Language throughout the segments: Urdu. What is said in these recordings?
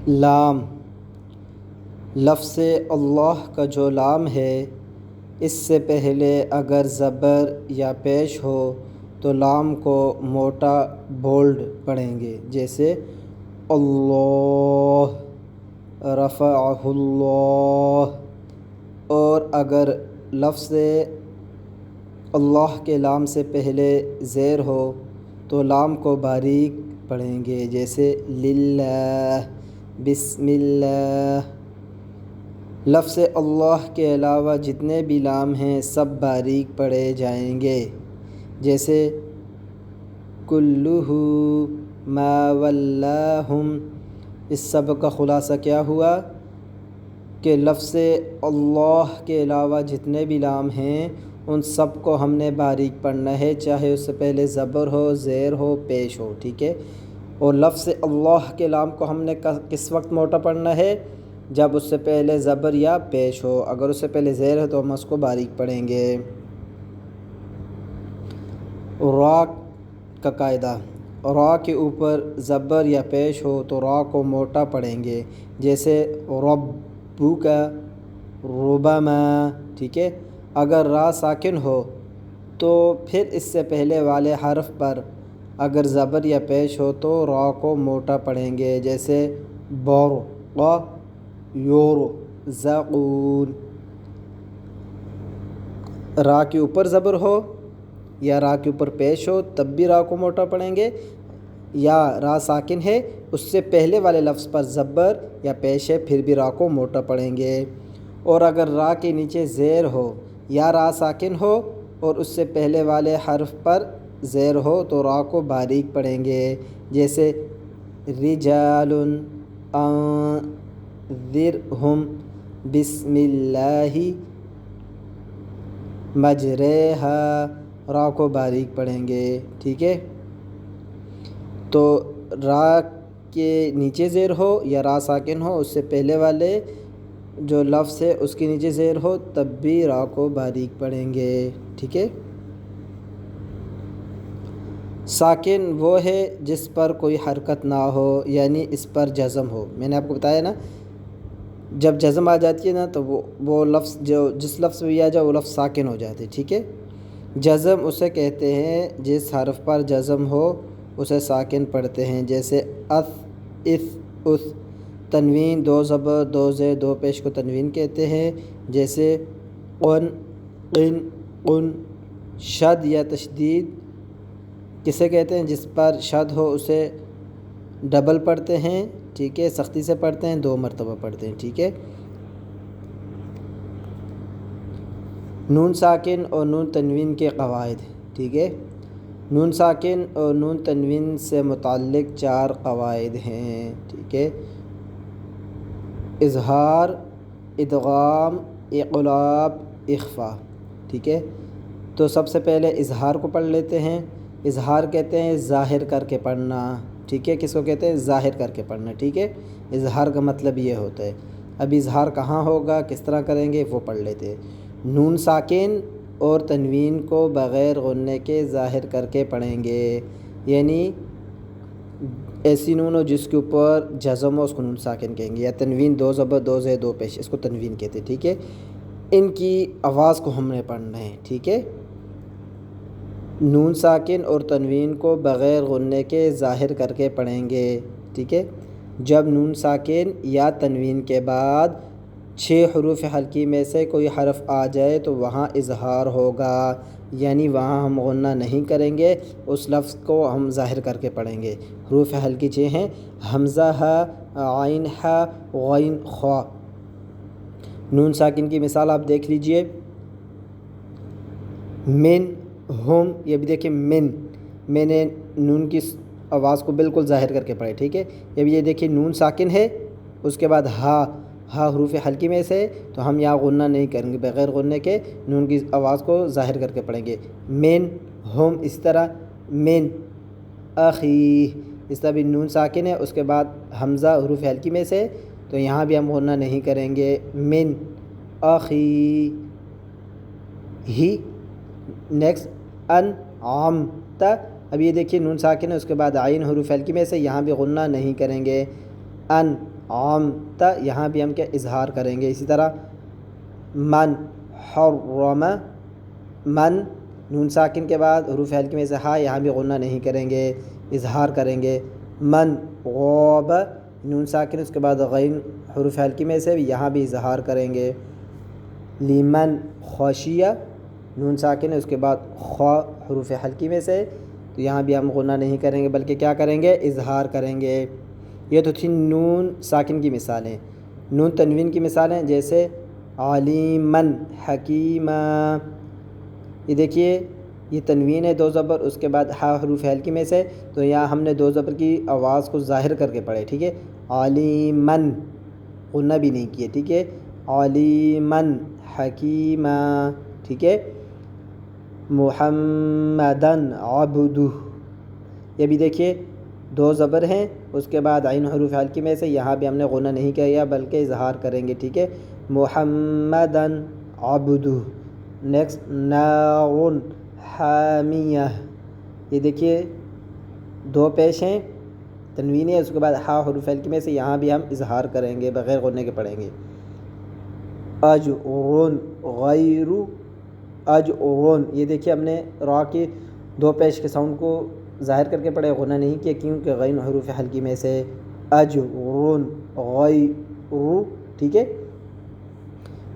لام، لفظ اللہ کا جو لام ہے اس سے پہلے اگر زبر یا پیش ہو تو لام کو موٹا بولڈ پڑھیں گے، جیسے اللہ، رفعہ اللہ۔ اور اگر لفظ اللہ کے لام سے پہلے زیر ہو تو لام کو باریک پڑھیں گے، جیسے للہ، بسم اللہ۔ لفظ اللہ کے علاوہ جتنے بھی لام ہیں سب باریک پڑھے جائیں گے، جیسے کلہ، ما ولاہم۔ اس سب کا خلاصہ کیا ہوا کہ لفظ اللہ کے علاوہ جتنے بھی لام ہیں ان سب کو ہم نے باریک پڑھنا ہے، چاہے اس سے پہلے زبر ہو، زیر ہو، پیش ہو، ٹھیک ہے۔ اور لفظ اللہ کے لام کو ہم نے کس وقت موٹا پڑھنا ہے؟ جب اس سے پہلے زبر یا پیش ہو۔ اگر اس سے پہلے زیر ہے تو ہم اس کو باریک پڑھیں گے۔ را کا قاعدہ، را کے اوپر زبر یا پیش ہو تو را کو موٹا پڑھیں گے، جیسے ربک، ربما، ٹھیک ہے۔ اگر را ساکن ہو تو پھر اس سے پہلے والے حرف پر اگر زبر یا پیش ہو تو را کو موٹا پڑھیں گے، جیسے برق، یرزقون۔ را کے اوپر زبر ہو یا را کے اوپر پیش ہو تب بھی را کو موٹا پڑھیں گے، یا را ساکن ہے اس سے پہلے والے لفظ پر زبر یا پیش ہے پھر بھی را کو موٹا پڑھیں گے۔ اور اگر را کے نیچے زیر ہو یا را ساکن ہو اور اس سے پہلے والے حرف پر زیر ہو تو را کو باریک پڑھیں گے، جیسے رجال، انذرہم بسم اللہ مجریہا، را کو باریک پڑھیں گے، ٹھیک ہے۔ تو را کے نیچے زیر ہو یا را ساکن ہو اس سے پہلے والے جو لفظ ہے اس کے نیچے زیر ہو تب بھی را کو باریک پڑھیں گے، ٹھیک ہے۔ ساکن وہ ہے جس پر کوئی حرکت نہ ہو، یعنی اس پر جزم ہو۔ میں نے آپ کو بتایا نا جب جزم آ جاتی ہے نا تو وہ لفظ جس لفظ بھی آ جائے وہ لفظ ساکن ہو جاتے، ٹھیک ہے۔ جزم اسے کہتے ہیں جس حرف پر جزم ہو اسے ساکن پڑھتے ہیں، جیسے اث، اث، اث۔ تنوین، دو زبر، دو زیر، دو پیش کو تنوین کہتے ہیں، جیسے قن، قن، قن۔ شد یا تشدید کسے کہتے ہیں؟ جس پر شد ہو اسے ڈبل پڑھتے ہیں، ٹھیک ہے، سختی سے پڑھتے ہیں، 2 مرتبہ پڑھتے ہیں، ٹھیک ہے۔ نون ساکن اور نون تنوین کے قواعد، ٹھیک ہے۔ نون ساکن اور نون تنوین سے متعلق 4 قواعد ہیں، ٹھیک ہے۔ اظہار، ادغام، اقلاب، اخفاء، ٹھیک ہے۔ تو سب سے پہلے اظہار کو پڑھ لیتے ہیں۔ اظہار کہتے ہیں ظاہر کر کے پڑھنا، ٹھیک ہے۔ کس کو کہتے ہیں؟ ظاہر کر کے پڑھنا، ٹھیک ہے۔ اظہار کا مطلب یہ ہوتا ہے۔ اب اظہار کہاں ہوگا، کس طرح کریں گے وہ پڑھ لیتے ہیں۔ نون ساکن اور تنوین کو بغیر غننے کے ظاہر کر کے پڑھیں گے، یعنی ایسی نون ہو جس کے اوپر جزم ہو اس کو نون ساکن کہیں گے، یا تنوین، 2 زبر، 2 زیر، 2 پیش، اس کو تنوین کہتے ہیں، ٹھیک ہے۔ ان کی آواز کو ہم نے پڑھنا ہے، ٹھیک ہے۔ نون ساکن اور تنوین کو بغیر غننے کے ظاہر کر کے پڑھیں گے، ٹھیک ہے۔ جب نون ساکن یا تنوین کے بعد 6 حروف حلقی میں سے کوئی حرف آ جائے تو وہاں اظہار ہوگا، یعنی وہاں ہم غنہ نہیں کریں گے، اس لفظ کو ہم ظاہر کر کے پڑھیں گے۔ حروف حلقی 6 ہیں، حمزہ ہا، عین ہا، غین خا۔ نون ساکن کی مثال آپ دیکھ لیجئے، من، ہم، یہ بھی دیکھیں من، میں نے نون کی آواز کو بالکل ظاہر کر کے پڑھے، ٹھیک ہے۔ اب یہ دیکھیں نون ساکن ہے، اس کے بعد ہا، ہا حروف حلقی میں سے تو ہم یہاں غنہ نہیں کریں گے، بغیر غننے کے نون کی آواز کو ظاہر کر کے پڑھیں گے۔ من، ہم، اس طرح من اخی، اس طرح بھی نون ساکن ہے، اس کے بعد حمزہ حروف حلقی میں سے تو یہاں بھی ہم غنہ نہیں کریں گے، من اخی ہی۔ نیکسٹ انعمت، اب یہ دیکھیے نون ساکن ہے، اس کے بعد عین حروف حلقی میں سے، یہاں بھی غنہ نہیں کریں گے، أنعمت یہاں بھی ہم کیا اظہار کریں گے. اسی طرح من حرم من نون ساکن کے بعد حروف ہلکی میں سے ہا یہاں بھی غنہ نہیں کریں گے, اظہار کریں گے. من غاب نون ساکن اس کے بعد غین حروف ہلکی میں سے یہاں بھی اظہار کریں گے. لمن خشیہ نون ساکن ہے اس کے بعد خا حروف ہلکی میں سے تو یہاں بھی ہم غنہ نہیں کریں گے بلکہ کیا کریں گے, اظہار کریں گے. یہ تو تھی نون ساکن کی مثالیں. نون تنوین کی مثالیں جیسے علیمن حکیمہ. یہ دیکھیے یہ تنوین ہے 2 زبر اس کے بعد ہا حروف ہلکی میں سے تو یہاں ہم نے 2 زبر کی آواز کو ظاہر کر کے پڑھے. ٹھیک ہے, علیمن غنہ بھی نہیں کیے. ٹھیک ہے, علیمن حکیمہ. ٹھیک ہے, محمدن عبدہ. یہ بھی دیکھیے 2 زبر ہیں اس کے بعد عین حروف ہلکی میں سے یہاں بھی ہم نے غنہ نہیں کیا بلکہ اظہار کریں گے. ٹھیک ہے, محمدن عبدہ. نیکسٹ نار حامیہ. یہ دیکھیے 2 پیش ہیں تنوینی ہے اس کے بعد ہا حروف ہلکی میں سے یہاں بھی ہم اظہار کریں گے بغیر غنہ کے پڑھیں گے. اجر غیر اجر. یہ دیکھیے ہم نے را کی 2 پیش کے ساؤنڈ کو ظاہر کر کے پڑھے, غنہ نہیں کیا کیونکہ غین حروف ہلکی میں سے. اجر غیر. ٹھیک ہے,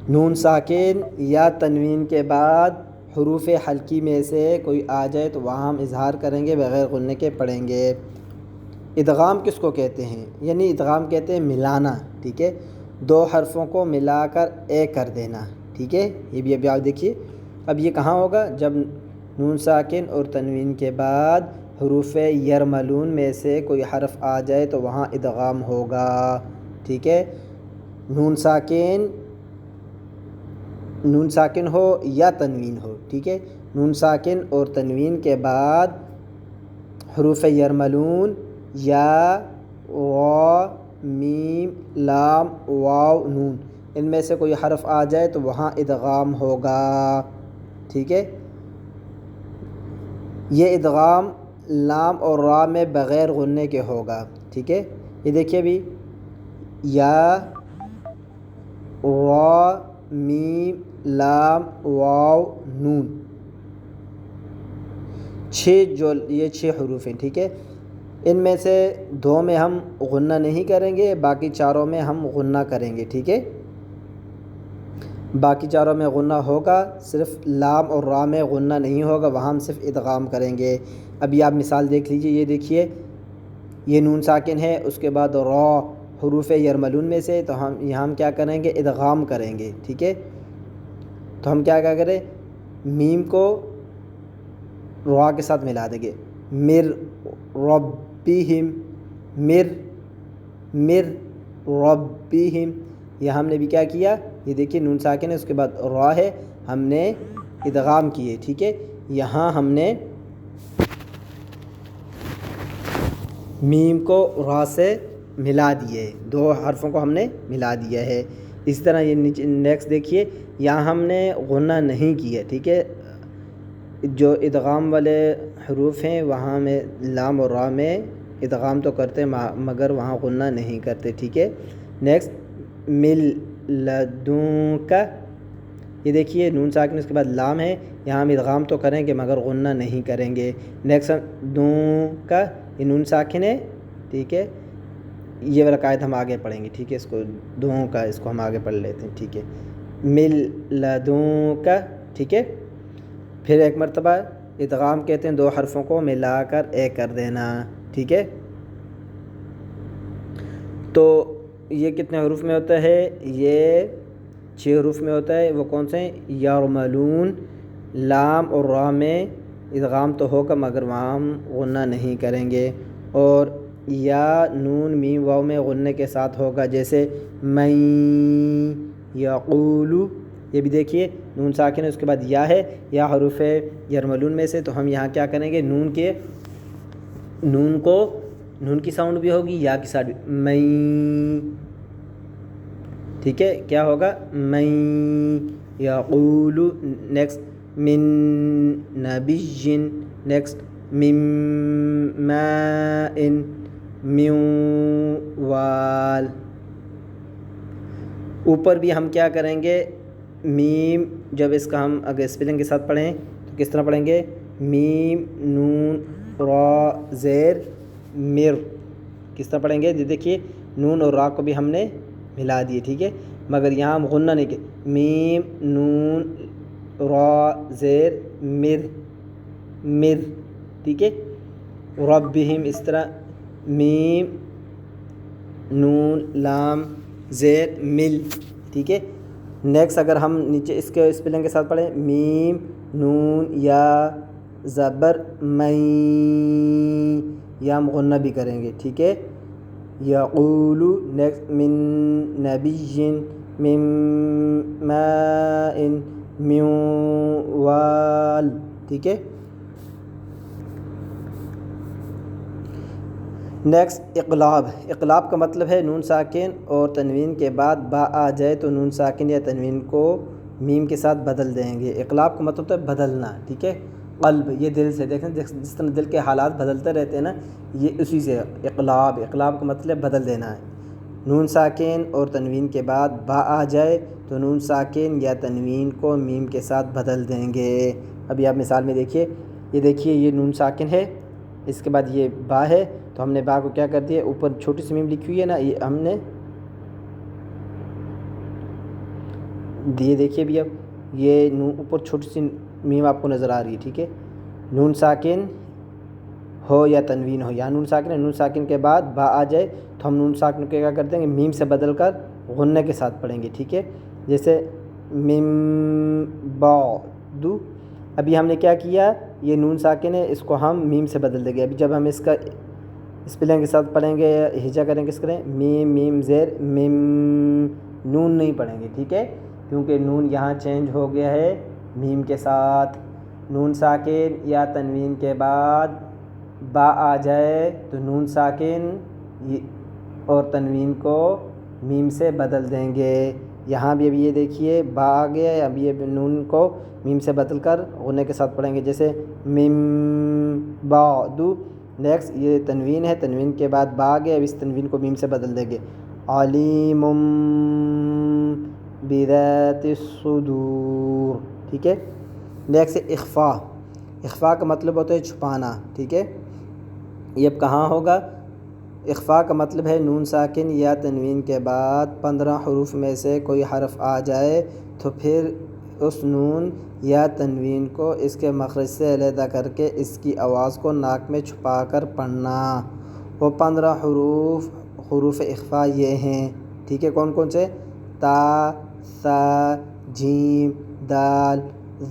نون ساکن یا تنوین کے بعد حروف ہلکی میں سے کوئی آ جائے تو وہاں ہم اظہار کریں گے بغیر غنہ کے پڑھیں گے. ادغام کس کو کہتے ہیں, یعنی ادغام کہتے ہیں ملانا. ٹھیک ہے, 2 حرفوں کو ملا کر ایک کر دینا. ٹھیک ہے, یہ بھی ابھی آپ دیکھیے. اب یہ کہاں ہوگا, جب نون ساکن اور تنوین کے بعد حروف یرملون میں سے کوئی حرف آ جائے تو وہاں ادغام ہوگا. ٹھیک ہے, نون ساکن ہو یا تنوین ہو. ٹھیک ہے, نون ساکن اور تنوین کے بعد حروف یرملون یا را میم لام واو نون ان میں سے کوئی حرف آ جائے تو وہاں ادغام ہوگا. ٹھیک ہے, یہ ادغام لام اور را میں بغیر غنہ کے ہوگا. ٹھیک ہے, یہ دیکھیے بھی یا را میم لام واو نون 6 حروف ہیں. ٹھیک ہے, ان میں سے 2 میں ہم غنہ نہیں کریں گے, باقی 4 میں ہم غنہ کریں گے. ٹھیک ہے, باقی 4 میں غنہ ہوگا, صرف لام اور را میں غنہ نہیں ہوگا, وہاں ہم صرف ادغام کریں گے. ابھی آپ مثال دیکھ لیجئے. یہ دیکھیے یہ نون ساکن ہے اس کے بعد را حروف یرملون میں سے تو ہم کیا کریں گے, ادغام کریں گے. ٹھیک ہے, تو ہم کیا کریں, میم کو را کے ساتھ ملا دیں گے. مر ربہم مر ربہم. یہ ہم نے بھی کیا کیا, یہ دیکھیے نون ساکن ہے اس کے بعد را ہے, ہم نے ادغام کیے. ٹھیک ہے, یہاں ہم نے میم کو را سے ملا دیے, 2 حرفوں کو ہم نے ملا دیا ہے. اسی طرح یہ نیکسٹ دیکھیے, یہاں ہم نے غنہ نہیں کیا. ٹھیک ہے, جو ادغام والے حروف ہیں وہاں میں لام اور را میں ادغام تو کرتے مگر وہاں غنہ نہیں کرتے. ٹھیک ہے, نیکسٹ مل لدنک. یہ دیکھیے نون ساکن اس کے بعد لام ہے, یہاں ہم ادغام تو کریں گے مگر غنہ نہیں کریں گے. نیکسٹ دون کا, یہ نون ساکن ہے. ٹھیک ہے, یہ والا قاعدہ ہم آگے پڑھیں گے. ٹھیک ہے, اس کو دون کا اس کو ہم آگے پڑھ لیتے ہیں. ٹھیک ہے, مل لدنک. ٹھیک ہے, پھر ایک مرتبہ ادغام کہتے ہیں 2 حرفوں کو ملا کر ایک کر دینا. ٹھیک ہے, تو یہ کتنے حروف میں ہوتا ہے, یہ 6 حروف میں ہوتا ہے. وہ کون سے ہیں, یرملون, لام اور را میں ادغام تو ہوگا مگر وہاں ہم غنہ نہیں کریں گے, اور یا نون میم واو میں غنہ کے ساتھ ہوگا جیسے من یقولو. یہ بھی دیکھیے نون ساکن ہے اس کے بعد یا ہے, یا حروف یرملون میں سے تو ہم یہاں کیا کریں گے, نون کی ساؤنڈ بھی ہوگی, یا کی ساؤنڈ بھی, من. ٹھیک ہے, کیا ہوگا, من یقولو. نیکسٹ من نبی. نیکسٹ من ماء من وال. اوپر بھی ہم کیا کریں گے، میم جب اس کا ہم اگر اسپیلنگ کے ساتھ پڑھیں تو کس طرح پڑھیں گے، میم نون را زیر مر، کس طرح پڑھیں گے، دیکھیے نون اور را کو بھی ہم نے ملا دیے، ٹھیک ہے، مگر یہاں ہم غنہ نہیں کہ میم نون را زیر مر مر، ٹھیک ہے، ربہم اس طرح میم نون لام زیر مل، ٹھیک ہے۔ نیکسٹ اگر ہم نیچے اس کے اسپیلنگ کے ساتھ پڑھیں، میم نون یا زبر مین، یا ہم غنہ بھی کریں گے، ٹھیک ہے، یقولو، نیکسٹ من نبی من ماء من وال، ٹھیک ہے۔ نیکسٹ اقلاب، اقلاب کا مطلب ہے نون ساکن اور تنوین کے بعد با آ جائے تو نون ساکن یا تنوین کو میم کے ساتھ بدل دیں گے۔ اقلاب کا مطلب ہے بدلنا، ٹھیک ہے، قلب، یہ دل سے، دیکھیں جس طرح دل کے حالات بدلتے رہتے ہیں نا، یہ اسی سے اقلاب، اقلاب کا مطلب بدل دینا ہے۔ نون ساکن اور تنوین کے بعد با آ جائے تو نون ساکن یا تنوین کو میم کے ساتھ بدل دیں گے۔ ابھی آپ مثال میں دیکھیے، یہ دیکھیے یہ نون ساکن ہے، اس کے بعد یہ با ہے، تو ہم نے با کو کیا کر دیا، اوپر چھوٹی سی میم لکھی ہوئی ہے نا، یہ ہم نے دیے، دیکھیے بھی اب یہ اوپر چھوٹی سی میم آپ کو نظر آ رہی ہے، ٹھیک ہے، نون ساکن ہو یا تنوین ہو، یا نون ساکن ہے، نون ساکن کے بعد با آ جائے تو ہم نون ساکن کو کیا کر دیں گے، میم سے بدل کر غنہ کے ساتھ پڑھیں گے، ٹھیک ہے، جیسے مم بعد، ابھی ہم نے کیا کیا، یہ نون ساکن ہے، اس کو ہم میم سے بدل دیں گے۔ ابھی جب ہم اس کا اسپیلنگ کے ساتھ پڑھیں گے، ہجا کریں گے، کس کریں، میم میم زیر مم، نون نہیں پڑھیں گے، ٹھیک ہے، کیونکہ نون یہاں چینج ہو گیا ہے میم کے ساتھ۔ نون ساکن یا تنوین کے بعد با آ جائے تو نون ساکن اور تنوین کو میم سے بدل دیں گے۔ یہاں بھی ابھی یہ دیکھیے با آ گیا ہے، اب یہ نون کو میم سے بدل کر غنہ کے ساتھ پڑھیں گے، جیسے مم بعد۔ نیکسٹ یہ تنوین ہے، تنوین کے بعد با آ گیا، اب اس تنوین کو میم سے بدل دیں گے، علیم بذات الصدور، ٹھیک ہے۔ نیکسٹ اخفا، اخفا کا مطلب ہوتا ہے چھپانا، ٹھیک ہے، یہ اب کہاں ہوگا، اخفا کا مطلب ہے نون ساکن یا تنوین کے بعد 15 حروف میں سے کوئی حرف آ جائے تو پھر اس نون یا تنوین کو اس کے مخرج سے علیحدہ کر کے اس کی آواز کو ناک میں چھپا کر پڑھنا۔ وہ 15 حروف اخفا یہ ہیں، ٹھیک ہے، کون کون سے، تا، ثا، جیم، دال،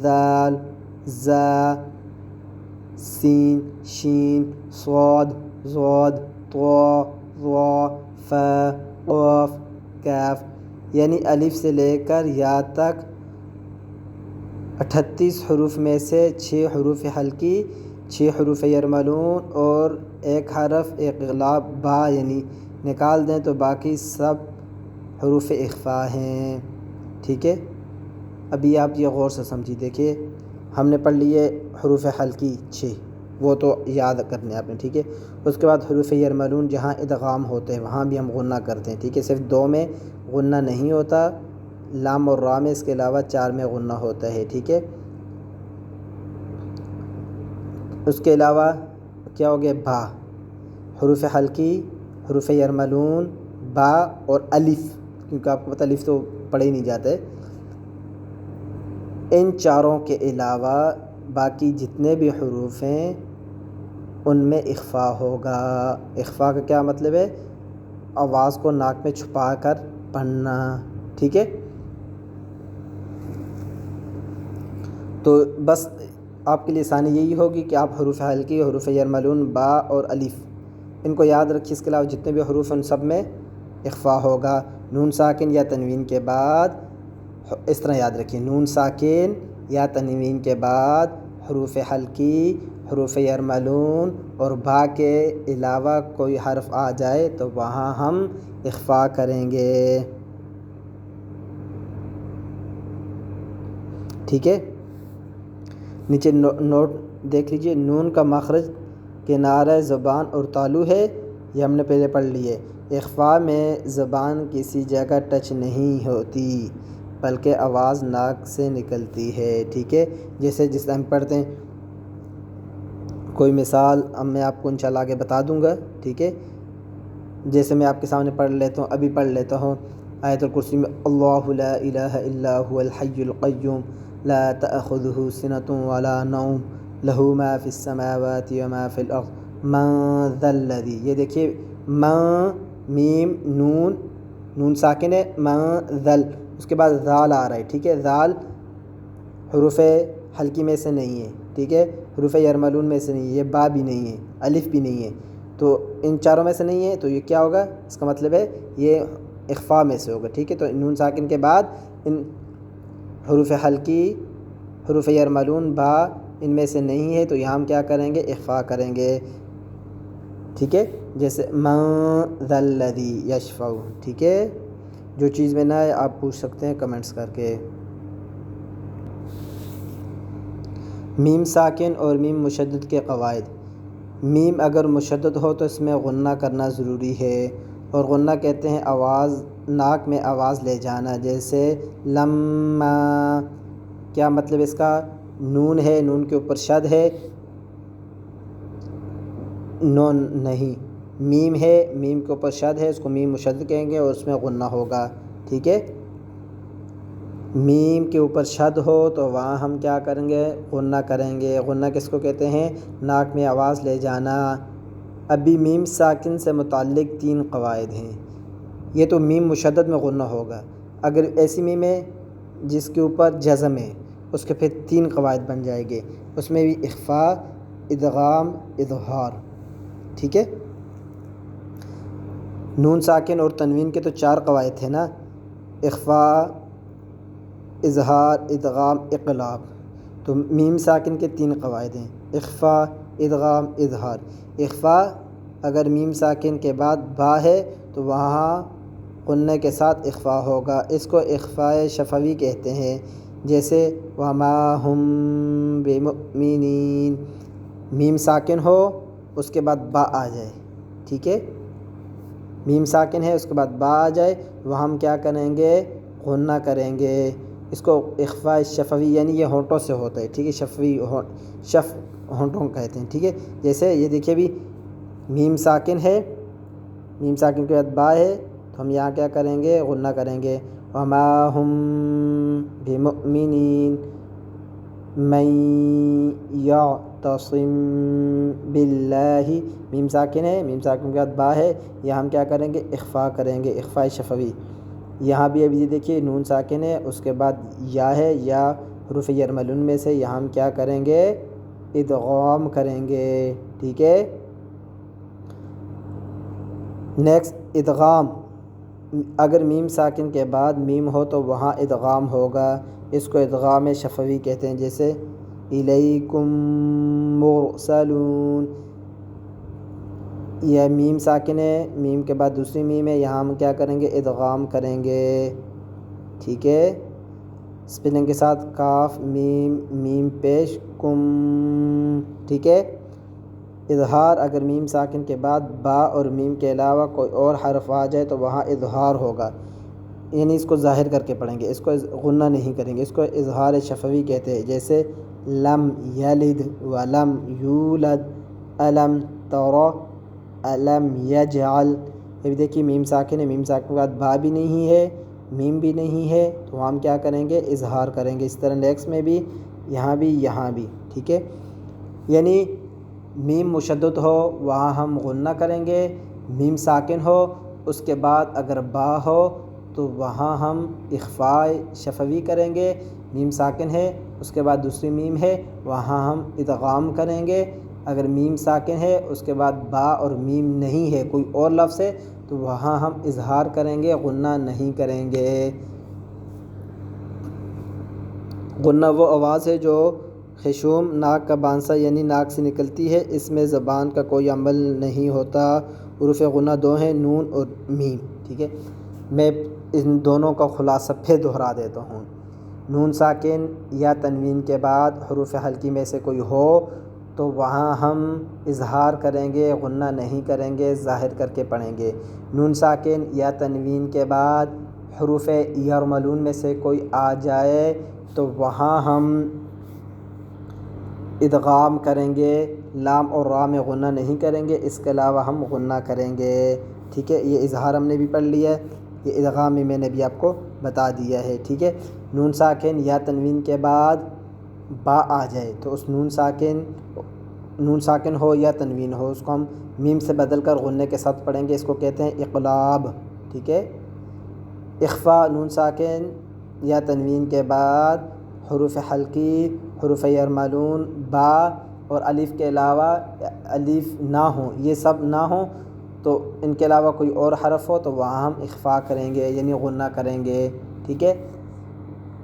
ذال، زا، سین، شین، صاد، ضاد، طا، ظا، فا، قاف، کاف، یعنی الف سے لے کر یا تک 38 حروف میں سے 6 حروف حلقی، 6 حروف یرملون اور ایک حرف اقلاب با یعنی نکال دیں تو باقی سب حروف اخفا ہیں، ٹھیک ہے۔ ابھی آپ یہ غور سے سمجھیے، دیکھیے ہم نے پڑھ لیے حروف حلقی 6، وہ تو یاد کرنے آپ نے، ٹھیک ہے، اس کے بعد حروف یرملون جہاں ادغام ہوتے ہیں وہاں بھی ہم غنہ کرتے ہیں، ٹھیک ہے، صرف 2 میں غنہ نہیں ہوتا، لام اور را میں، اس کے علاوہ 4 میں غنہ ہوتا ہے، ٹھیک ہے۔ اس کے علاوہ کیا ہو گیا، با، حروف حلقی، حروف یرملون، با اور الف، کیونکہ آپ کو پتہ الف تو پڑھے ہی نہیں جاتے، ان چاروں کے علاوہ باقی جتنے بھی حروف ہیں ان میں اخفا ہوگا۔ اخفا کا کیا مطلب ہے، آواز کو ناک میں چھپا کر پڑھنا، ٹھیک ہے۔ تو بس آپ کے لیے آسانی یہی ہوگی کہ آپ حروف حلقی، حروف یرملون، با اور الف ان کو یاد رکھیے، اس کے علاوہ جتنے بھی حروف ہیں ان سب میں اخفا ہوگا۔ نون ساکن یا تنوین کے بعد اس طرح یاد رکھیے، نون ساکن یا تنوین کے بعد حروف حلقی، حروف یرملون اور با کے علاوہ کوئی حرف آ جائے تو وہاں ہم اخفا کریں گے، ٹھیک ہے۔ نیچے نوٹ دیکھ لیجئے، نون کا مخرج کنارہ زبان اور تالو ہے، یہ ہم نے پہلے پڑھ لی ہے۔ اخفاء میں زبان کسی جگہ ٹچ نہیں ہوتی بلکہ آواز ناک سے نکلتی ہے، ٹھیک ہے۔ جیسے جس ہم پڑھتے ہیں، کوئی مثال اب میں آپ کو انشاءاللہ آگے بتا دوں گا، ٹھیک ہے۔ جیسے میں آپ کے سامنے پڑھ لیتا ہوں، ابھی پڑھ لیتا ہوں آیت الکرسی میں، اللہ لا الہ الا هو الحی القیوم لا تأخذہ سنۃ ولا نوم لہ ما فی السماوات وما فی الارض من ذا الذی، یہ دیکھیے میم نون ساکن ہے، من ذل، اس کے بعد ذال آ رہا ہے، ٹھیک ہے۔ ذال حروف حلقی میں سے نہیں ہے، ٹھیک ہے، حروف یرملون میں سے نہیں ہے، یہ با بھی نہیں ہے، الف بھی نہیں ہے، تو ان چاروں میں سے نہیں ہے، تو یہ کیا ہوگا؟ اس کا مطلب ہے یہ اخفاء میں سے ہوگا، ٹھیک ہے۔ تو نون ساکن کے بعد ان حروف حلقی، حروف یرملون، با ان میں سے نہیں ہے، تو یہاں ہم کیا کریں گے؟ اخفاء کریں گے، ٹھیک ہے۔ جیسے من ذا الذی یشفع، ٹھیک ہے۔ جو چیز میں نہ ہے آپ پوچھ سکتے ہیں کمنٹس کر کے۔ میم ساکن اور میم مشدد کے قواعد۔ میم اگر مشدد ہو تو اس میں غنہ کرنا ضروری ہے، اور غنہ کہتے ہیں آواز، ناک میں آواز لے جانا۔ جیسے لما، کیا مطلب اس کا؟ نون ہے، نون کے اوپر شد ہے، نون نہیں، میم ہے، میم کے اوپر شد ہے، اس کو میم مشدد کہیں گے اور اس میں غنہ ہوگا، ٹھیک ہے۔ میم کے اوپر شد ہو تو وہاں ہم کیا کریں گے؟ غنہ کریں گے۔ غنہ کس کو کہتے ہیں؟ ناک میں آواز لے جانا۔ ابھی میم ساکن سے متعلق 3 قواعد ہیں۔ یہ تو میم مشدد میں غنہ ہوگا۔ اگر ایسی میم ہے جس کے اوپر جزم ہے، اس کے پھر 3 قواعد بن جائیں گے، اس میں بھی اخفاء، ادغام، اظہار، ٹھیک ہے۔ نون ساکن اور تنوین کے تو 4 قواعد تھے نا، اخفاء، اظہار، ادغام، اقلاب۔ تو میم ساکن کے 3 قواعد ہیں، اخفاء، ادغام، اظہار۔ اخفاء اگر میم ساکن کے بعد با ہے تو وہاں غنہ کے ساتھ اخفاء ہوگا، اس کو اخفاء شفوی کہتے ہیں۔ جیسے وما ہم بمؤمنین، میم ساکن ہو اس کے بعد با آ جائے، ٹھیک ہے، میم ساکن ہے اس کے بعد با آ جائے، وہاں ہم کیا کریں گے؟ غنہ کریں گے۔ اس کو اخفاء شفوی، یعنی یہ ہونٹوں سے ہوتا ہے، ٹھیک ہے، شفوی ہونٹوں کہتے ہیں، ٹھیک ہے۔ جیسے یہ دیکھیے بھی میم ساکن ہے، میم ساکن کے بعد با ہے، تو ہم یہاں کیا کریں گے؟ غنہ کریں گے۔ وما ہم بمؤمنین من یعتصم باللہ، میم ساکن ہے، میم ساکن کے بعد با ہے، یہاں ہم کیا کریں گے؟ اخفاء کریں گے، اخفاء شفوی۔ یہاں بھی ابھی دیکھیے نون ساکن ہے، اس کے بعد یا ہے، یا حروف یرملون میں سے، یہاں ہم کیا کریں گے؟ ادغام کریں گے، ٹھیک ہے۔ نیکسٹ ادغام، اگر میم ساکن کے بعد میم ہو تو وہاں ادغام ہوگا، اس کو ادغام شفوی کہتے ہیں۔ جیسے الیکم مرسلون، یہ میم ساکن ہے، میم کے بعد دوسری میم ہے، یہاں ہم کیا کریں گے؟ ادغام کریں گے، ٹھیک ہے۔ اسپیلنگ کے ساتھ کاف میم، میم پیش کم، ٹھیک ہے۔ اظہار، اگر میم ساکن کے بعد با اور میم کے علاوہ کوئی اور حرف آ جائے تو وہاں اظہار ہوگا، یعنی اس کو ظاہر کر کے پڑھیں گے، اس کو غنہ نہیں کریں گے، اس کو اظہار شفوی کہتے ہیں۔ جیسے لم یلد ولم یولد الم تر الم یجعل، یہ بھی دیکھیے میم ساکن ہے، میم ساکن کے بعد با بھی نہیں ہے، میم بھی نہیں ہے، تو ہم کیا کریں گے؟ اظہار کریں گے۔ اس طرح نیکسٹ میں بھی، یہاں بھی، ٹھیک ہے۔ یعنی میم مشدد ہو وہاں ہم غنہ کریں گے، میم ساکن ہو اس کے بعد اگر با ہو تو وہاں ہم اخفاء شفوی کریں گے، میم ساکن ہے اس کے بعد دوسری میم ہے، وہاں ہم ادغام کریں گے۔ اگر میم ساکن ہے اس کے بعد با اور میم نہیں ہے، کوئی اور لفظ ہے، تو وہاں ہم اظہار کریں گے، غنہ نہیں کریں گے۔ غنہ وہ آواز ہے جو خشوم، ناک کا بانسا یعنی ناک سے نکلتی ہے، اس میں زبان کا کوئی عمل نہیں ہوتا۔ حروف غنہ 2 ہیں، نون اور میم، ٹھیک ہے۔ میں ان دونوں کا خلاصہ پھر دہرا دیتا ہوں۔ نون ساکن یا تنوین کے بعد حروف حلقی میں سے کوئی ہو تو وہاں ہم اظہار کریں گے، غنہ نہیں کریں گے، ظاہر کر کے پڑھیں گے۔ نون ساکن یا تنوین کے بعد حروف یرملون میں سے کوئی آ جائے تو وہاں ہم ادغام کریں گے، لام اور را میں غنہ نہیں کریں گے، اس کے علاوہ ہم غنہ کریں گے، ٹھیک ہے۔ یہ اظہار ہم نے بھی پڑھ لیا ہے، یہ ادغام میں نے بھی آپ کو بتا دیا ہے، ٹھیک ہے۔ نون ساکن یا تنوین کے بعد با آ جائے تو اس نون ساکن ہو یا تنوین ہو، اس کو ہم میم سے بدل کر غنے کے ساتھ پڑھیں گے، اس کو کہتے ہیں اقلاب، ٹھیک ہے۔ اخفا نون ساکن یا تنوین کے بعد حروف حلقی، حروف یرملون، با اور الف کے علاوہ الف نہ ہوں، یہ سب نہ ہوں تو ان کے علاوہ کوئی اور حرف ہو تو وہاں ہم اخفا کریں گے یعنی غنہ کریں گے، ٹھیک ہے۔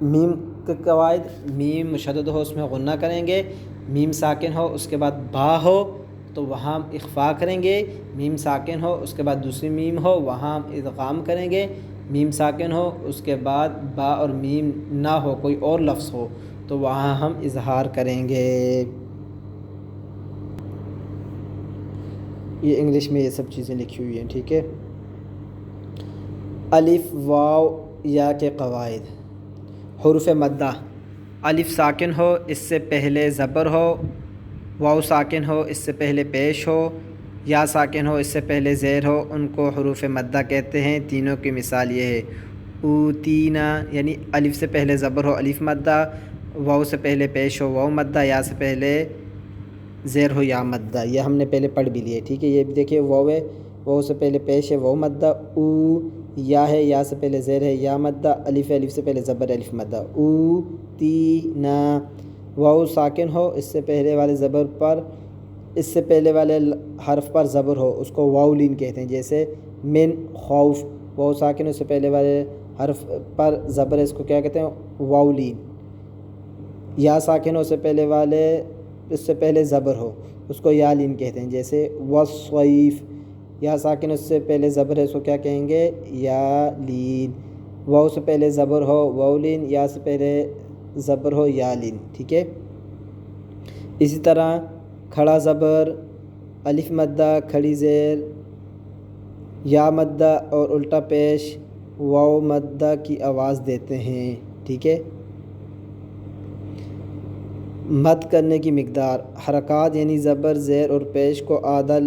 میم کے قواعد، میم مشدد ہو اس میں غنہ کریں گے، میم ساکن ہو اس کے بعد با ہو تو وہاں ہم اخفا کریں گے، میم ساکن ہو اس کے بعد دوسری میم ہو وہاں ہم ادغام کریں گے، میم ساکن ہو اس کے بعد با اور میم نہ ہو کوئی اور لفظ ہو تو وہاں ہم اظہار کریں گے۔ یہ انگلش میں یہ سب چیزیں لکھی ہوئی ہیں، ٹھیک ہے۔ الف واو یا کے قواعد، حروف مدہ، الف ساکن ہو اس سے پہلے زبر ہو، واو ساکن ہو اس سے پہلے پیش ہو، یا ساکن ہو اس سے پہلے زیر ہو، ان کو حروف مدہ کہتے ہیں۔ تینوں کی مثال یہ ہے، اوتینا یعنی الف سے پہلے زبر ہو الف مدہ، واو سے پہلے پیش ہو واو مدہ، یا سے پہلے زیر ہو یا مدہ، یہ ہم نے پہلے پڑھ بھی لیے، ٹھیک ہے۔ یہ بھی دیکھیے واو ہے، واو سے پہلے پیش ہے واو مدہ، او یا ہے، یا سے پہلے زیر ہے یا مدہ، الف ہے الف سے پہلے زبر الف مدہ، او تی نا۔ واو ساکن ہو اس سے پہلے والے زبر پر، اس سے پہلے والے حرف پر زبر ہو اس کو واولین کہتے ہیں، جیسے من خوف، واو ساکن اس سے پہلے والے حرف پر زبر ہے اس کو کیا کہتے ہیں واولین۔ یا ساکن ہو اس سے پہلے زبر ہو اس کو یالین کہتے ہیں، جیسے والصیف، یا ساکن اس سے پہلے زبر ہے اس کو کیا کہیں گے یالین۔ واو سے پہلے زبر ہو واولین، یا سے پہلے زبر ہو یالین، ٹھیک ہے۔ اسی طرح کھڑا زبر، الف مدہ، کھڑی زیر، یا مدہ اور الٹا پیش واو مدہ کی آواز دیتے ہیں، ٹھیک ہے۔ مد کرنے کی مقدار، حرکات یعنی زبر زیر اور پیش کو آدھا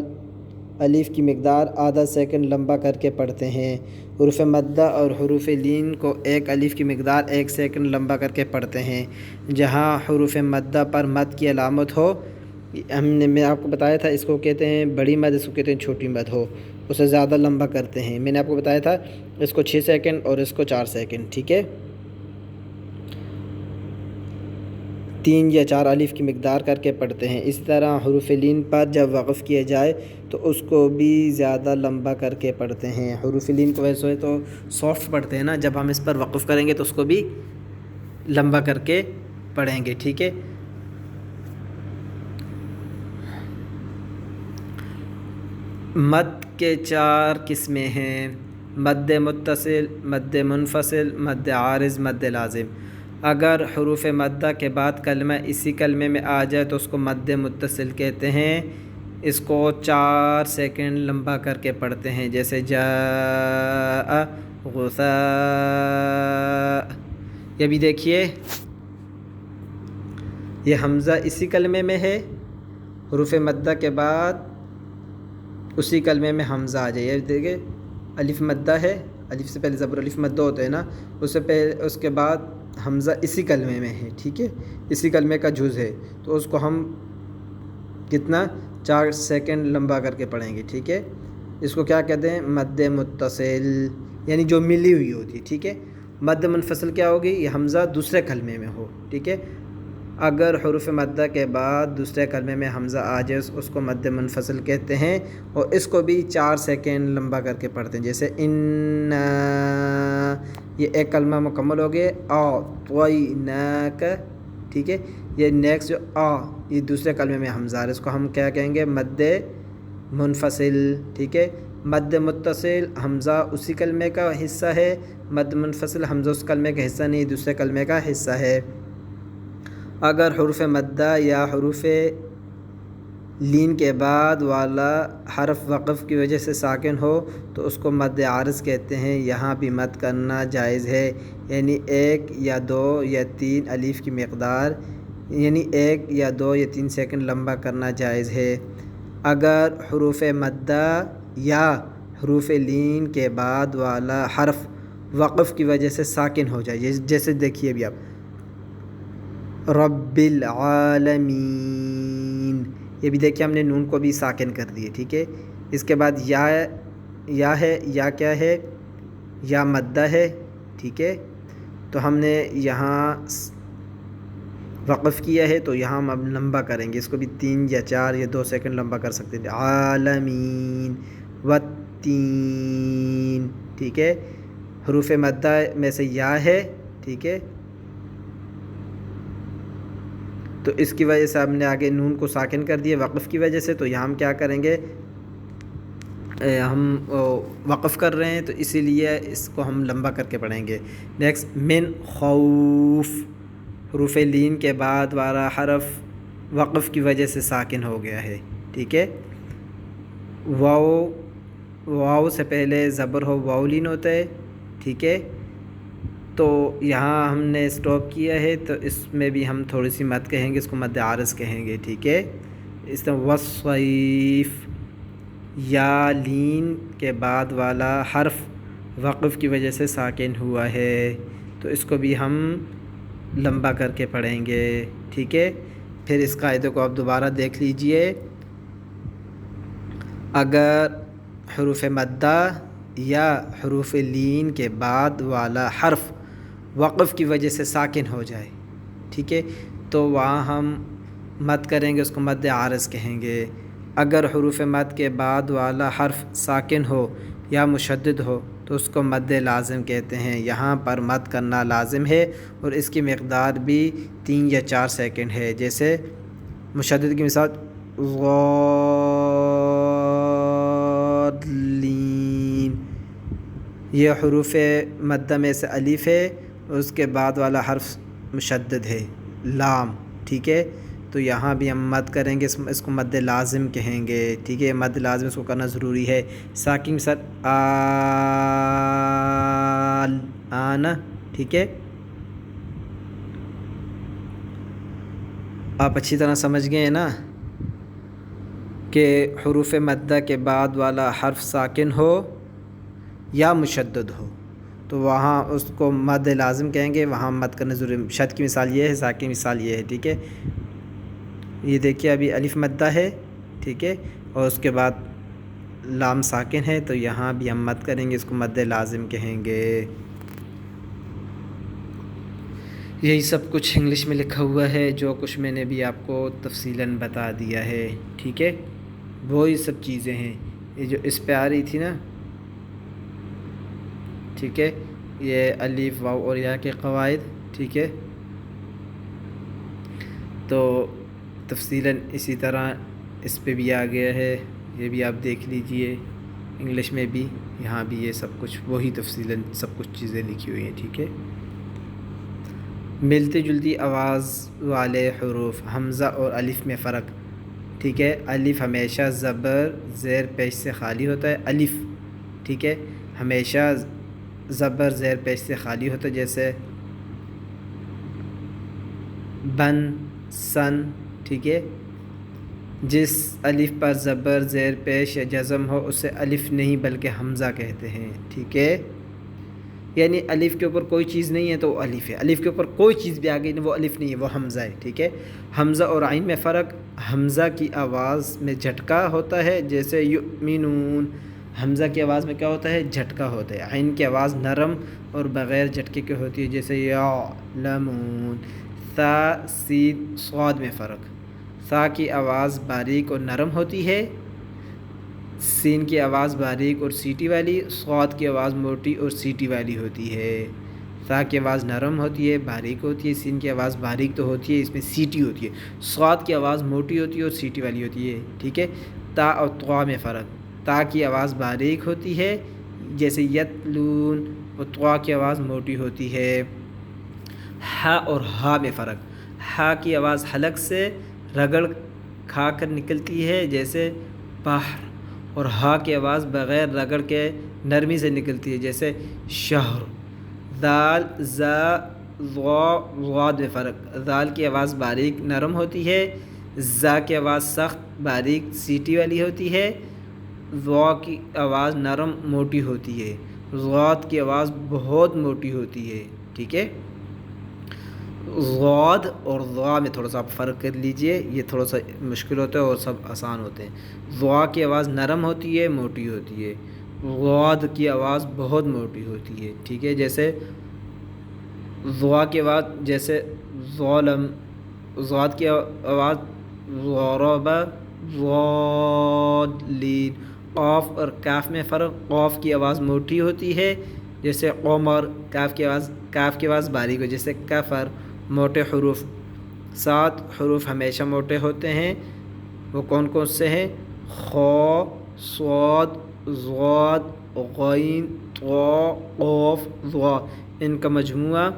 الف کی مقدار آدھا سیکنڈ لمبا کر کے پڑھتے ہیں۔ حروف مدہ اور حروف لین کو ایک الف کی مقدار 1 سیکنڈ لمبا کر کے پڑھتے ہیں۔ جہاں حروف مدہ پر مد کی علامت ہو، میں آپ کو بتایا تھا اس کو کہتے ہیں بڑی مد، اس کو کہتے ہیں چھوٹی مد ہو، اسے زیادہ لمبا کرتے ہیں۔ میں نے آپ کو بتایا تھا اس کو 6 سیکنڈ اور اس کو 4 سیکنڈ، ٹھیک ہے۔ 3 یا 4 الف کی مقدار کر کے پڑھتے ہیں۔ اسی طرح حروف لین پر جب وقف کیا جائے تو اس کو بھی زیادہ لمبا کر کے پڑھتے ہیں۔ حروف لین کو ویسے تو سافٹ پڑھتے ہیں نا، جب ہم اس پر وقف کریں گے تو اس کو بھی لمبا کر کے پڑھیں گے، ٹھیک ہے۔ مد کے 4 قسمیں ہیں، مد متصل، مد منفصل، مد عارض، مد لازم۔ اگر حروف مدہ کے بعد کلمہ اسی کلمے میں آ جائے تو اس کو مد متصل کہتے ہیں، اس کو 4 سیکنڈ لمبا کر کے پڑھتے ہیں، جیسے جاء غثاء۔ یہ بھی دیکھیے یہ حمزہ اسی کلمے میں ہے، حروف مدہ کے بعد اسی کلمے میں حمزہ آ جائے، یہ دیکھیے الف مدہ ہے، الف سے پہلے زبر الف مدہ ہوتا ہے نا، اس کے بعد حمزہ اسی کلمے میں ہے، ٹھیک ہے، اسی کلمے کا جز ہے، تو اس کو ہم کتنا 4 سیکنڈ لمبا کر کے پڑھیں گے، ٹھیک ہے۔ اس کو کیا کہتے ہیں مد متصل، یعنی جو ملی ہوئی ہوتی ہے، ٹھیک ہے۔ مد منفصل کیا ہوگی، یہ حمزہ دوسرے کلمے میں ہو، ٹھیک ہے۔ اگر حروف مدہ کے بعد دوسرے کلمے میں حمزہ آ جائے اس کو مد منفصل کہتے ہیں، اور اس کو بھی 4 سیکنڈ لمبا کر کے پڑھتے ہیں، جیسے ان، یہ ایک کلمہ مکمل ہو گیا، اعطیناک، ٹھیک ہے۔ یہ نیکسٹ جو یہ دوسرے کلمے میں حمزہ ہے، اس کو ہم کیا کہیں گے مد منفصل، ٹھیک ہے۔ مد متصل حمزہ اسی کلمے کا حصہ ہے، مد منفصل حمزہ اس کلمے کا حصہ نہیں، دوسرے کلمے کا حصہ ہے۔ اگر حروف مدہ یا حروف لین کے بعد والا حرف وقف کی وجہ سے ساکن ہو تو اس کو مد عارض کہتے ہیں۔ یہاں بھی مد کرنا جائز ہے، یعنی 1 یا 2 یا 3 الف کی مقدار، یعنی 1 یا 2 یا 3 سیکنڈ لمبا کرنا جائز ہے۔ اگر حروف مدہ یا حروف لین کے بعد والا حرف وقف کی وجہ سے ساکن ہو جائے، جیسے دیکھیے ابھی آپ رب العالمین، یہ بھی دیکھیے ہم نے نون کو بھی ساکن کر دیے، ٹھیک ہے۔ اس کے بعد یا ہے، یا کیا ہے؟ یا مدہ ہے، ٹھیک ہے۔ تو ہم نے یہاں وقف کیا ہے تو یہاں ہم اب لمبا کریں گے، اس کو بھی 3 یا 4 یا 2 سیکنڈ لمبا کر سکتے ہیں۔ عالمین والتین، ٹھیک ہے۔ حروف مدہ میں سے یا ہے، ٹھیک ہے، تو اس کی وجہ سے ہم نے آگے نون کو ساکن کر دیا وقف کی وجہ سے، تو یہاں ہم کیا کریں گے، ہم وقف کر رہے ہیں تو اسی لیے اس کو ہم لمبا کر کے پڑھیں گے۔ نیکسٹ من خوف، حروف لین کے بعد والا حرف وقف کی وجہ سے ساکن ہو گیا ہے، ٹھیک ہے۔ واو سے پہلے زبر ہو واو لین ہوتا ہے، ٹھیک ہے۔ تو یہاں ہم نے اسٹاپ کیا ہے تو اس میں بھی ہم تھوڑی سی مد کہیں گے، اس کو مد عارض کہیں گے، ٹھیک ہے۔ اس طرح والصیف، یا لین کے بعد والا حرف وقف کی وجہ سے ساکن ہوا ہے تو اس کو بھی ہم لمبا کر کے پڑھیں گے، ٹھیک ہے۔ پھر اس قاعدے کو آپ دوبارہ دیکھ لیجئے، اگر حروف مدہ یا حروف لین کے بعد والا حرف وقف کی وجہ سے ساکن ہو جائے، ٹھیک ہے، تو وہاں ہم مد کریں گے، اس کو مد عارض کہیں گے۔ اگر حروف مد کے بعد والا حرف ساکن ہو یا مشدد ہو تو اس کو مد لازم کہتے ہیں۔ یہاں پر مد کرنا لازم ہے اور اس کی مقدار بھی 3 یا 4 سیکنڈ ہے، جیسے مشدد کی مثال ضالین، یہ حروف مدہ میں سے الف ہے، اس کے بعد والا حرف مشدد ہے لام، ٹھیک ہے۔ تو یہاں بھی ہم مد کریں گے، اس کو مد لازم کہیں گے، ٹھیک ہے۔ مد لازم اس کو کرنا ضروری ہے۔ ساکن سر آنا، ٹھیک ہے۔ آپ اچھی طرح سمجھ گئے ہیں نا کہ حروف مدہ کے بعد والا حرف ساکن ہو یا مشدد ہو تو وہاں اس کو مد لازم کہیں گے، وہاں مد کرنا ضروری ہے۔ شد کی مثال یہ ہے، ساکن کی مثال یہ ہے، ٹھیک ہے۔ یہ دیکھیے ابھی الف مدہ ہے، ٹھیک ہے، اور اس کے بعد لام ساکن ہے تو یہاں بھی ہم مد کریں گے، اس کو مد لازم کہیں گے۔ یہی سب کچھ انگلش میں لکھا ہوا ہے، جو کچھ میں نے بھی آپ کو تفصیلاً بتا دیا ہے، ٹھیک ہے۔ وہی سب چیزیں ہیں، یہ جو اس پہ آ رہی تھی نا، ٹھیک ہے، یہ الف واو اور یا کے قواعد، ٹھیک ہے۔ تو تفصیلاً اسی طرح اس پہ بھی آ گیا ہے، یہ بھی آپ دیکھ لیجئے، انگلش میں بھی یہاں بھی یہ سب کچھ وہی تفصیلاً سب کچھ چیزیں لکھی ہوئی ہیں، ٹھیک ہے۔ ملتی جلتی آواز والے حروف حمزہ اور الف میں فرق، ٹھیک ہے۔ الف ہمیشہ زبر زیر پیش سے خالی ہوتا ہے، الف، ٹھیک ہے، ہمیشہ زبر زیر پیش سے خالی ہوتا ہے، جیسے بن، سن، ٹھیک ہے۔ جس الف پر زبر زیر پیش یا جزم ہو اسے الف نہیں بلکہ حمزہ کہتے ہیں، ٹھیک ہے۔ یعنی الف کے اوپر کوئی چیز نہیں ہے تو وہ الف ہے، الف کے اوپر کوئی چیز بھی آ گئی وہ الف نہیں ہے، وہ حمزہ ہے، ٹھیک ہے۔ حمزہ اور عین میں فرق، حمزہ کی آواز میں جھٹکا ہوتا ہے، جیسے یؤمنون، حمزہ کی آواز میں کیا ہوتا ہے؟ جھٹکا ہوتا ہے۔ عین کی آواز نرم اور بغیر جھٹکے کی ہوتی ہے، جیسے یعلمون۔ ثا، سین، صاد میں فرق، ثا کی آواز باریک اور نرم ہوتی ہے، سین کی آواز باریک اور سیٹی والی، صاد کی آواز موٹی اور سیٹی والی ہوتی ہے۔ ثا کی آواز نرم ہوتی ہے، باریک ہوتی ہے، سین کی آواز باریک تو ہوتی ہے، اس میں سیٹی ہوتی ہے۔ صاد کی آواز موٹی ہوتی ہے اور سیٹی والی ہوتی ہے، ٹھیک ہے۔ تا اور طوا میں فرق، تا کی آواز باریک ہوتی ہے جیسے یتلون، اور طوا کی آواز موٹی ہوتی ہے۔ ہا اور ہا میں فرق، ہا کی آواز حلق سے رگڑ کھا کر نکلتی ہے جیسے بحر، اور ہا کی آواز بغیر رگڑ کے نرمی سے نکلتی ہے جیسے شہر۔ دال، زا، ضا، ضاد میں فرق، دال کی آواز باریک نرم ہوتی ہے، زا کی آواز سخت باریک سیٹی والی ہوتی ہے، ضا کی آواز نرم موٹی ہوتی ہے، ضاد کی آواز بہت موٹی ہوتی ہے، ٹھیک ہے۔ ضاد اور ضا میں تھوڑا سا آپ فرق کر لیجئے، یہ تھوڑا سا مشکل ہوتا ہے اور سب آسان ہوتے ہیں۔ ضا کی آواز نرم ہوتی ہے، موٹی ہوتی ہے، ضاد کی آواز بہت موٹی ہوتی ہے، ٹھیک ہے۔ جیسے ضا کی آواز جیسے ظالم، ضاد کی آواز ضرب، ضالین۔ قاف اور کاف میں فرق، قاف کی آواز موٹی ہوتی ہے جیسے قمر، کاف کی آواز باریک ہو جیسے کفر۔ موٹے حروف 7 حروف ہمیشہ موٹے ہوتے ہیں، وہ کون کون سے ہیں؟ خا، صاد، ضاد، غین، طا، قاف، ضا، ان کا مجموعہ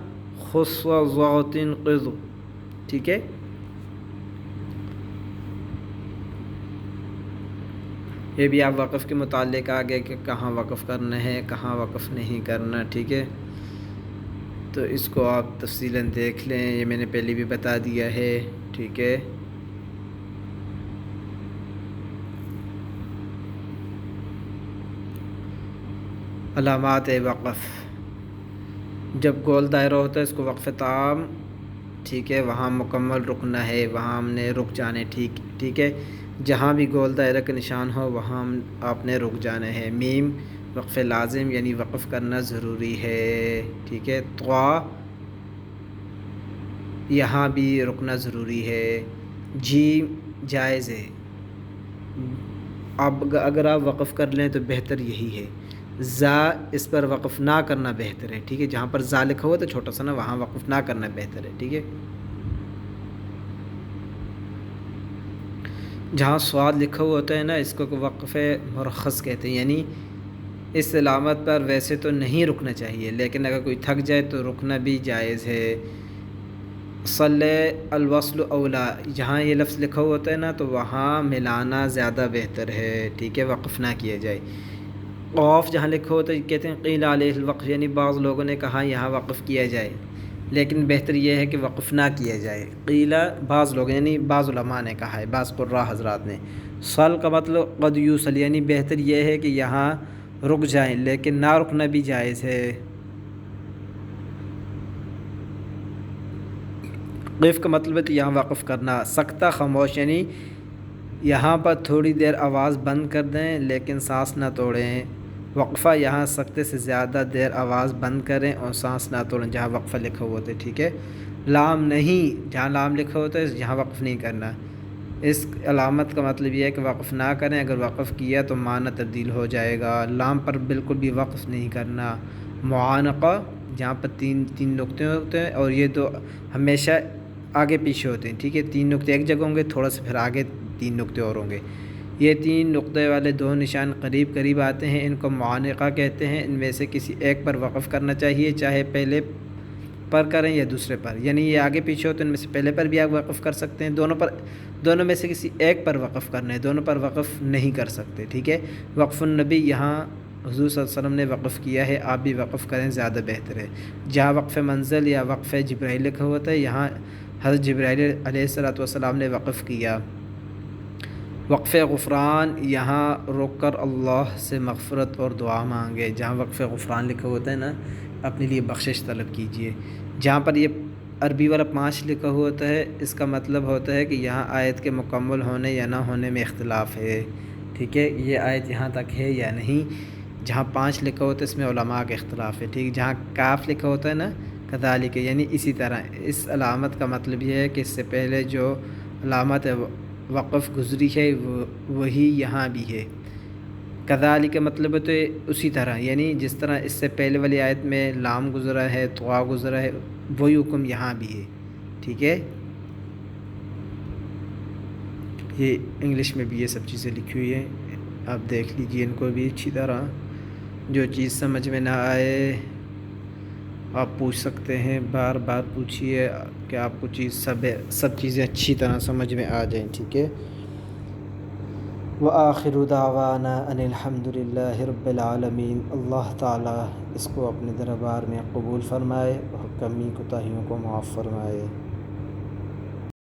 خص ضغط قض، ٹھیک ہے۔ یہ بھی آپ وقف کے متعلق آگے کہ کہاں وقف کرنا ہے کہاں وقف نہیں کرنا، ٹھیک ہے۔ تو اس کو آپ تفصیلاً دیکھ لیں، یہ میں نے پہلے بھی بتا دیا ہے، ٹھیک ہے۔ علامات وقف، جب گول دائرہ ہوتا ہے اس کو وقف تام، ٹھیک ہے، وہاں مکمل رکنا ہے، وہاں ہم نے رک جانے، ٹھیک ہے۔ جہاں بھی گول دائرہ کا نشان ہو وہاں آپ نے رک جانا ہے۔ میم وقف لازم یعنی وقف کرنا ضروری ہے، ٹھیک ہے۔ طا یہاں بھی رکنا ضروری ہے۔ جیم جائز ہے، اب اگر آپ وقف کر لیں تو بہتر یہی ہے۔ زا اس پر وقف نہ کرنا بہتر ہے، ٹھیک ہے، جہاں پر زا لکھا ہوا تو چھوٹا سا نا وہاں وقف نہ کرنا بہتر ہے، ٹھیک ہے۔ جہاں صاد لکھا ہوا ہوتا ہے نا اس کو وقف مرخص کہتے ہیں، یعنی اس علامت پر ویسے تو نہیں رکنا چاہیے لیکن اگر کوئی تھک جائے تو رکنا بھی جائز ہے۔ صلی الوصل اولا، جہاں یہ لفظ لکھا ہوا ہوتا ہے نا تو وہاں ملانا زیادہ بہتر ہے، ٹھیک ہے، وقف نہ کیا جائے۔ قاف جہاں لکھا ہوتا ہے کہتے ہیں قیل علیہ الوقف، یعنی بعض لوگوں نے کہا یہاں وقف کیا جائے لیکن بہتر یہ ہے کہ وقف نہ کیا جائے۔ قیلہ بعض لوگ یعنی بعض علماء نے کہا ہے، بعض قراء حضرات نے۔ صل کا مطلب قد یوصل، یعنی بہتر یہ ہے کہ یہاں رک جائیں لیکن نہ رکنا بھی جائز ہے۔ قف کا مطلب ہے تو یہاں وقف کرنا۔ سکتہ خاموش، یعنی یہاں پر تھوڑی دیر آواز بند کر دیں لیکن سانس نہ توڑیں۔ وقفہ یہاں سکتے سے زیادہ دیر آواز بند کریں اور سانس نہ توڑیں جہاں وقفہ لکھا ہوا ہوتا ہے، ٹھیک ہے۔ لام نہیں، جہاں لام لکھا ہوتا ہے یہاں وقف نہیں کرنا۔ اس علامت کا مطلب یہ ہے کہ وقف نہ کریں، اگر وقف کیا تو معنی تبدیل ہو جائے گا۔ لام پر بالکل بھی وقف نہیں کرنا۔ معانقہ جہاں پر تین نقطے ہوتے ہیں اور یہ دو ہمیشہ آگے پیچھے ہوتے ہیں، ٹھیک ہے، 3 نقطے ایک جگہ ہوں گے، تھوڑا سا پھر آگے 3 نقطے اور ہوں گے۔ یہ 3 نقطے والے 2 نشان قریب قریب آتے ہیں، ان کو معانقہ کہتے ہیں۔ ان میں سے کسی ایک پر وقف کرنا چاہیے، چاہے پہلے پر کریں یا دوسرے پر، یعنی یہ آگے پیچھے ہوتے ہیں، ان میں سے پہلے پر بھی آپ وقف کر سکتے ہیں، دونوں میں سے کسی ایک پر وقف کرنا ہے، دونوں پر وقف نہیں کر سکتے، ٹھیک ہے۔ وقف النبی یہاں حضور صلی اللہ علیہ وسلم نے وقف کیا ہے، آپ بھی وقف کریں، زیادہ بہتر ہے۔ جہاں وقف منزل یا وقف جبرائیل لکھا ہوتا ہے یہاں حضرت جبرائیل علیہ السلام نے وقف کیا۔ وقف غفران یہاں رک کر اللہ سے مغفرت اور دعا مانگے، جہاں وقف غفران لکھا ہوتا ہے نا اپنے لیے بخشش طلب کیجئے۔ جہاں پر یہ عربی والا 5 لکھا ہوتا ہے اس کا مطلب ہوتا ہے کہ یہاں آیت کے مکمل ہونے یا نہ ہونے میں اختلاف ہے، ٹھیک ہے، یہ آیت یہاں تک ہے یا نہیں۔ جہاں 5 لکھا ہوتا ہے اس میں علماء کا اختلاف ہے، ٹھیک۔ جہاں کاف لکھا ہوتا ہے نا کذالک، یعنی اسی طرح اس علامت کا مطلب یہ ہے کہ اس سے پہلے جو علامت وقف گزری ہے وہی یہاں بھی ہے۔ کذالک کا مطلب ہے تو اسی طرح، یعنی جس طرح اس سے پہلے والی آیت میں لام گزرا ہے، طوا گزرا ہے، وہی حکم یہاں بھی ہے، ٹھیک ہے۔ یہ انگلش میں بھی یہ سب چیزیں لکھی ہوئی ہیں، آپ دیکھ لیجئے ان کو بھی اچھی طرح۔ جو چیز سمجھ میں نہ آئے آپ پوچھ سکتے ہیں، بار پوچھیے کہ آپ کو سب چیزیں اچھی طرح سمجھ میں آ جائیں، ٹھیک ہے۔ وآخر دعوانا ان الحمد للہ رب العالمین۔ اللہ تعالیٰ اس کو اپنے دربار میں قبول فرمائے اور کمی کوتاہیوں کو معاف فرمائے۔